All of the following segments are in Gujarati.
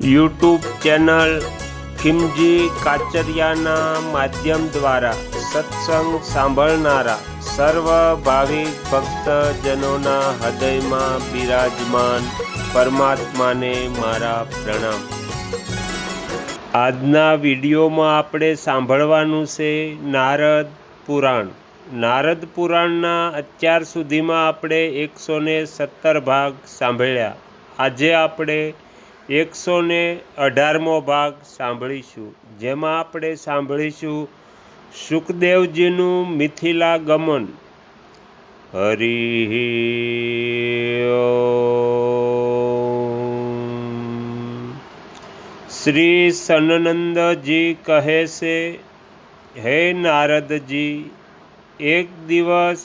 યુટ્યુબ ચેનલ ખીમજી કાચરિયાના માધ્યમ દ્વારા સત્સંગ સાંભળનારા સર્વ ભાવિક ભક્તજનોના હૃદયમાં બિરાજમાન પરમાત્માને મારા પ્રણામ। આજના વિડીયોમાં આપણે સાંભળવાનું છે નારદ પુરાણ। નારદ પુરાણના અત્યાર સુધીમાં આપણે 117 ભાગ સાંભળ્યા। આજે આપણે 118મો ભાગ સાંભળીશું, જેમાં આપણે સાંભળીશું સુખદેવજીનું મિથિલા ગમન। હરિ ઓમ। શ્રી સનનંદજી કહે છે, હે નારદજી, એક દિવસ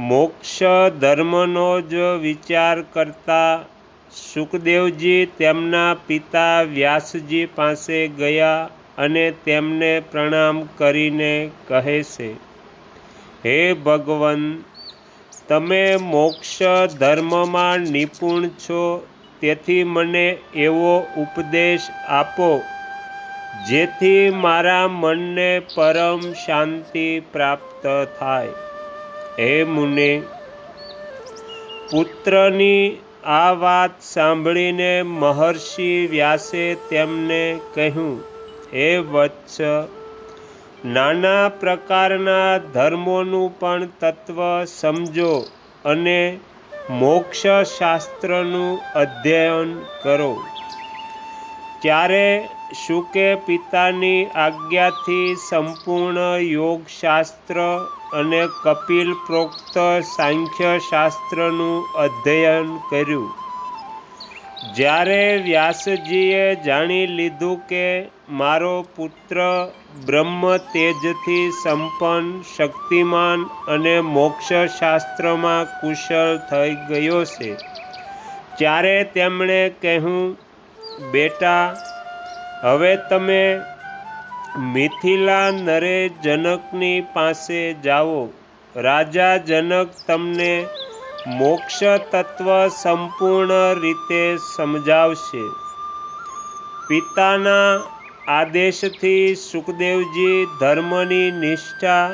મોક્ષ ધર્મનો જ વિચાર કરતા સુખદેવજી તેમના પિતા વ્યાસજી પાસે ગયા અને તેમને પ્રણામ કરીને કહે છે, હે ભગવન, તમે મોક્ષ ધર્મમાં નિપુણ છો, તેથી મને એવો ઉપદેશ આપો જેથી મારા મનને પરમ શાંતિ પ્રાપ્ત થાય। હે મુને, પુત્રની આ વાત સાંભળીને મહર્ષિ વ્યાસે તેમને કહ્યું, હે વત્સ, નાના પ્રકારના ધર્મોનું પણ તત્વ સમજો અને મોક્ષશાસ્ત્રનું અધ્યયન કરો। ત્યારે શુકે પિતાની આજ્ઞાથી સંપૂર્ણ યોગશાસ્ત્ર અને કપિલ પ્રોક્ત સાંખ્યશાસ્ત્રનું અધ્યયન કર્યું। જ્યારે વ્યાસજીએ જાણી લીધું કે મારો પુત્ર બ્રહ્મ તેજથી સંપન્ન, શક્તિમાન અને મોક્ષશાસ્ત્રમાં કુશળ થઈ ગયો છે, ત્યારે તેમણે કહ્યું, બેટા, હવે તમે મિથિલા નરે જનકની પાસે જાઓ। રાજા જનક તમને મોક્ષ તત્વ સંપૂર્ણ રીતે સમજાવશે। પિતાના આદેશથી સુખદેવજી ધર્મની નિષ્ઠા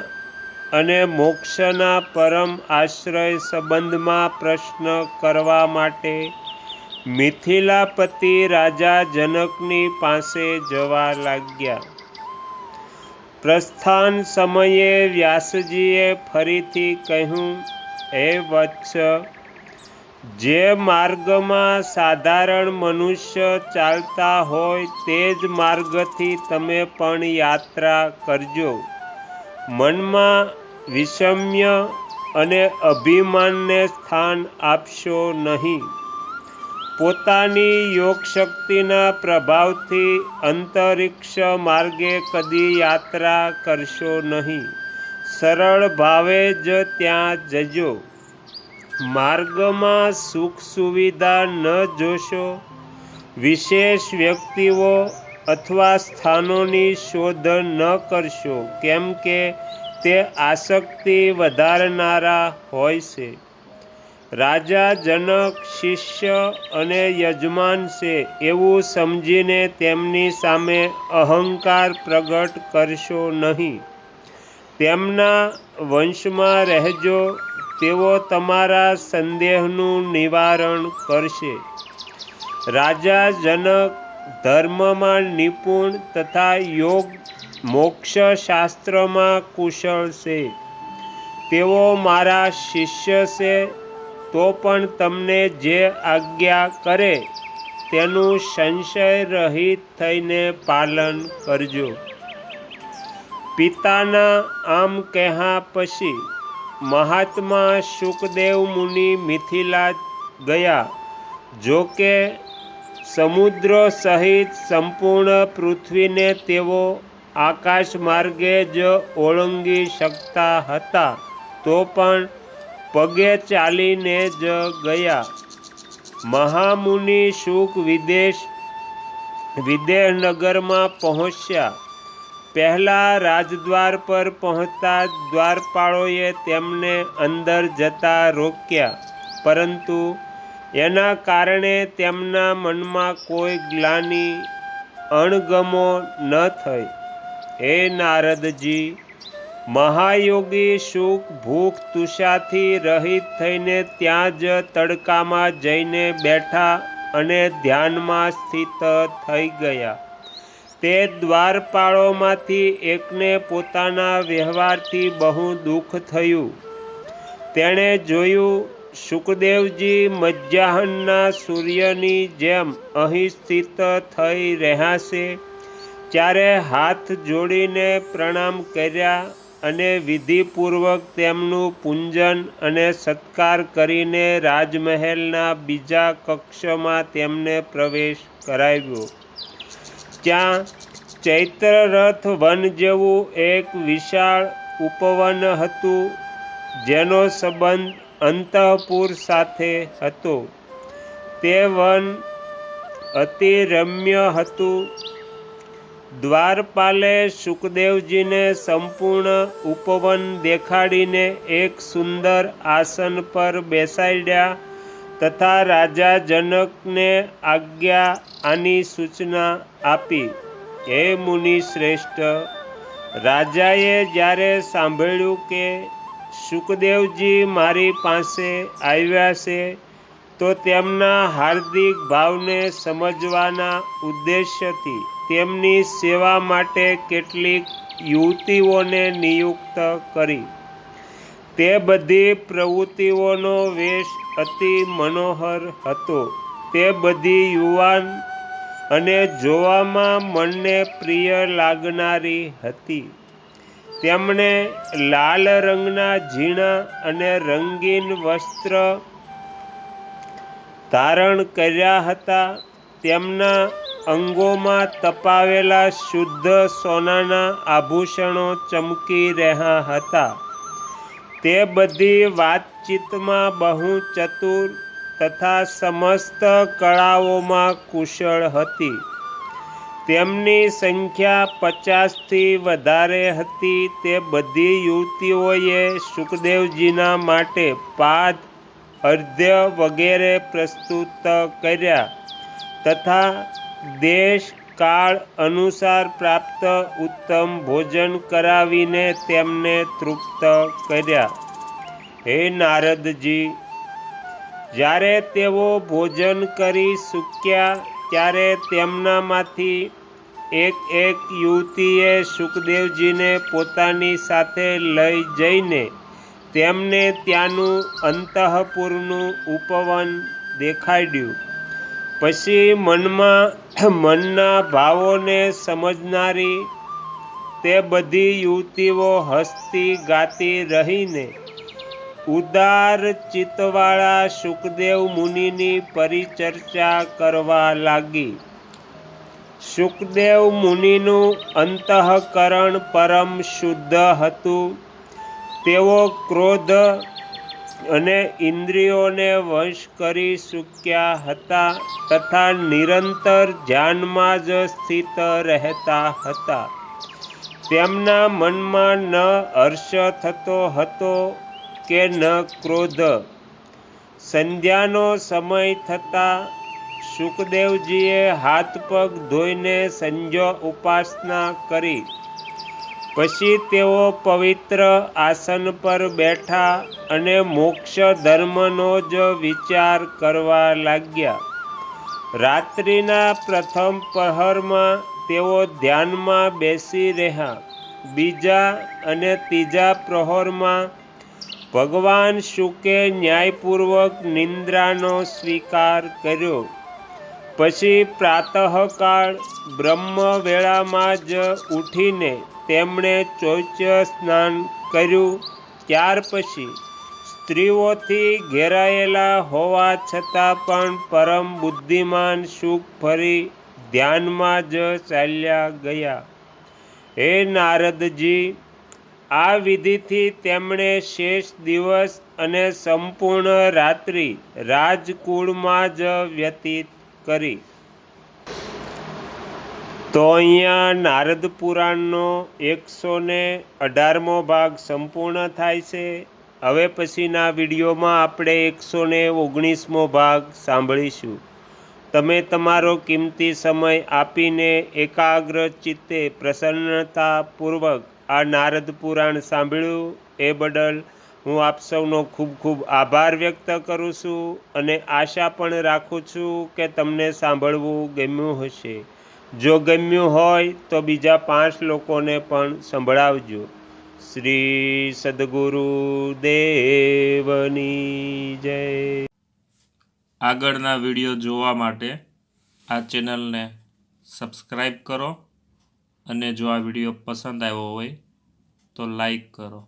અને મોક્ષના પરમ આશ્રય સંબંધમાં પ્રશ્ન કરવા માટે મિથિલાપતિ રાજા જનકની પાસે જવા લાગ્યા। પ્રસ્થાન સમયે વ્યાસજીએ ફરીથી કહ્યું, હે વત્સ, જે માર્ગમાં સાધારણ મનુષ્ય ચાલતા હોય તે જ માર્ગથી તમે પણ યાત્રા કરજો। મનમાં વિષમ્ય અને અભિમાનને સ્થાન આપશો નહીં। પોતાની યોગ શક્તિના પ્રભાવથી અંતરિક્ષ માર્ગે કદી યાત્રા કરશો નહીં। સરળ ભાવે જ ત્યાં જજો। માર્ગમાં સુખ સુવિધા ન જોશો। વિશેષ વ્યક્તિઓ અથવા સ્થાનોની શોધ ન કરશો, કેમ કે તે આસક્તિ વધારનારા હોય છે। રાજા જનક શિષ્ય અને યજમાન છે એવું સમજીને તેમની સામે અહંકાર પ્રગટ કરશો નહીં। તેમના વંશમાં રહેજો, તેઓ તમારા સંદેહનું નિવારણ કરશે। રાજા જનક ધર્મમાં નિપુણ તથા યોગ મોક્ષશાસ્ત્રમાં કુશળ છે। તેઓ મારા શિષ્ય છે, તો પણ તમને જે આજ્ઞા કરે તેનું સંશય રહિત થઈને પાલન કરજો। પિતાના આમ કહ્યા પછી મહાત્મા સુખદેવ મુનિ મિથિલા ગયા। જો કે સમુદ્ર સહિત સંપૂર્ણ પૃથ્વીને તેઓ આકાશ માર્ગે જ ઓળંગી શકતા હતા, તો પણ પગે ચાલીને જ ગયા। મહામુનિ સુખ વિદેહનગરમાં પહોંચ્યા। પહેલા રાજદ્વાર પર પહોંચતા દ્વારપાળોએ તેમને અંદર જતા રોક્યા, પરંતુ એના કારણે તેમના મનમાં કોઈ ગ્લાનિ અણગમો ન થઈ. હે નારદજી, મહાયોગી શુક ભૂખ તૃષાથી રહિત થઈને ત્યાં જ તડકામાં જઈને બેઠા અને ધ્યાનમાં સ્થિત થઈ ગયા. તે દ્વારપાળોમાંથી એકને પોતાના વ્યવહારથી બહુ દુઃખ થયું. તેણે જોયું, શુકદેવજી મધ્યાહનના સૂર્યની જેમ અહીં સ્થિત થઈ રહ્યા છે. ત્યારે હાથ જોડીને પ્રણામ કર્યા અને વિધિપૂર્વક તેમનું પૂજન અને સત્કાર કરીને રાજમહેલના બીજા કક્ષમાં તેમને પ્રવેશ કરાવ્યો. ત્યાં ચૈત્રરથ વન જેવું એક વિશાળ ઉપવન હતું, જેનો સંબંધ અંતઃપુર સાથે હતો. તે વન અતિ રમ્ય હતું. દ્વારપાલે શુકદેવજીને સંપૂર્ણ ઉપવન દેખાડીને એક સુંદર આસન પર બેસાડ્યા તથા રાજા જનકને આની સૂચના આપી. હે મુનિ શ્રેષ્ઠ, રાજાએ જ્યારે સાંભળ્યું કે શુકદેવજી મારી પાસે આવ્યા છે, તો તેમના હાર્દિક ભાવને સમજવાના ઉદ્દેશ્યથી તેમની સેવા માટે કેટલીક યુવતીઓને નિયુક્ત કરી. તે બધી પ્રવૃત્તિઓનો વેશ અતિ મનોહર હતો. તે બધી યુવાન અને જોવામાં મનને પ્રિય લાગનારી હતી. તેમણે લાલ રંગના ઝીણા અને રંગીન વસ્ત્ર ધારણ કર્યા હતા. તેમના અંગોમાં તપાવેલા શુદ્ધ સોનાના આભૂષણો ચમકી રહ્યા હતા. તે બધી વાતચીતમાં બહુ ચતુર તથા સમસ્ત કળાઓમાં કુશળ હતી. તેમની સંખ્યા 50થી વધારે હતી. તે બધી યુવતીઓએ શુકદેવજીના માટે પાદ, અર્ધ્ય વગેરે પ્રસ્તુત કર્યા તથા દેશ કાળ અનુસાર પ્રાપ્ત ઉત્તમ ભોજન કરાવીને તેમને તૃપ્ત કર્યા. હે નારદજી, જ્યારે તેઓ ભોજન કરી સૂક્યા ત્યારે તેમનામાંથી એક યુવતીએ શુકદેવજીને પોતાની સાથે લઈ જઈને તેમને ત્યાંનું અંતઃપુરનું ઉપવન દેખાડ્યું. પછી મનના ભાવોને સમજનારી તે બધી યુવતીઓ હસતી ગાતી રહીને ઉદાર ચિત્તવાળા શુકદેવ મુનિની પરિચર્ચા કરવા લાગી. શુકદેવ મુનિનું અંતઃકરણ પરમ શુદ્ધ હતું. તેઓ ક્રોધ અને ઇન્દ્રિયોને વશ કરી ચૂક્યા હતા તથા નિરંતર ધ્યાનમાં જ સ્થિત રહેતા હતા. તેમના મનમાં ન હર્ષ થતો હતો કે ન ક્રોધ. સંધ્યાનો સમય થતાં શુકદેવજીએ હાથ પગ ધોઈને સંધ્યા ઉપાસના કરી. પછી તેઓ પવિત્ર આસન પર બેઠા અને મોક્ષ ધર્મનો જ વિચાર કરવા લાગ્યા. રાત્રિના પ્રથમ પ્રહરમાં તેઓ ધ્યાનમાં બેસી રહ્યા. બીજા અને ત્રીજા પ્રહરમાં ભગવાન શુકે ન્યાયપૂર્વક નિંદ્રાનો સ્વીકાર કર્યો. પછી પ્રાતઃકાળ બ્રહ્મવેળામાં જ ઉઠીને તેમણે ચોચ્ય સ્નાન કર્યું. ત્યાર પછી સ્ત્રીઓથી ઘેરાયેલા હોવા છતાં પણ પરમ બુદ્ધિમાન શુક ફરી ધ્યાનમાં જ ચાલ્યા ગયા. હે નારદજી, આ વિધિથી તેમણે શેષ દિવસ અને સંપૂર્ણ રાત્રિ રાજકુળમાં જ વ્યતીત કરી. તો અહીંયા નારદ પુરાણનો 118મો ભાગ સંપૂર્ણ થાય છે. હવે પછીના વિડીયોમાં આપણે 119મો ભાગ સાંભળીશું. તમે તમારો કિંમતી સમય આપીને એકાગ્ર ચિત્તે પ્રસન્નતાપૂર્વક આ નારદ પુરાણ સાંભળ્યું એ બદલ હું આપ સૌનો ખૂબ ખૂબ આભાર વ્યક્ત કરું છું અને આશા પણ રાખું છું કે તમને સાંભળવું ગમ્યું હશે. જો ગમ્યું હોય તો બીજા 5 લોકોને પણ સંભળાવજો. શ્રી સદ્ગુરુ દેવની જય. આગળના વિડીયો જોવા માટે આ ચેનલને સબસ્ક્રાઈબ કરો અને જો આ વિડીયો પસંદ આવ્યો હોય તો લાઈક કરો.